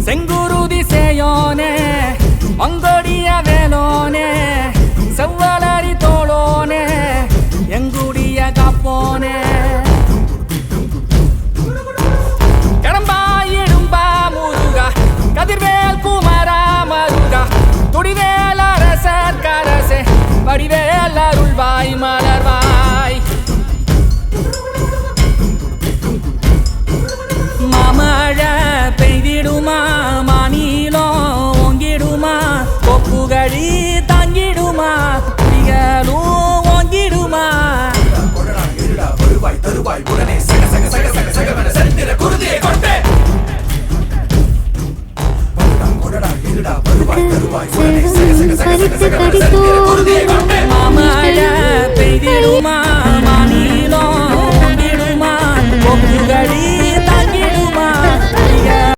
செங்குருதி சேயோனே மங்கோடிய வேலோனே செவ்வலரி தோளோனே எங்குடிய காப்போனே கடம்பா இடும்பா முருகா கதிர்வேல் குமரா மருகா துடிவேல் அரசர் கரசே வடிவேல் அருள்வாய் மலர்வாய் மாமழை பெய்திடுமா மாநிலம் ஓங்கிடுமா கொப்புகழி தாங்கிடுமா புலிகளும் ஓங்கிடுமா வருவாய் தருவாய் உடனே சக சக சக சக சகவன செந்திர குருதியை கொண்டே வருவாய் தருவாய் உடனே சக சக சக சக சகவன செந்திர குருதியை கொண்டே மாமழை பெய்திடுமா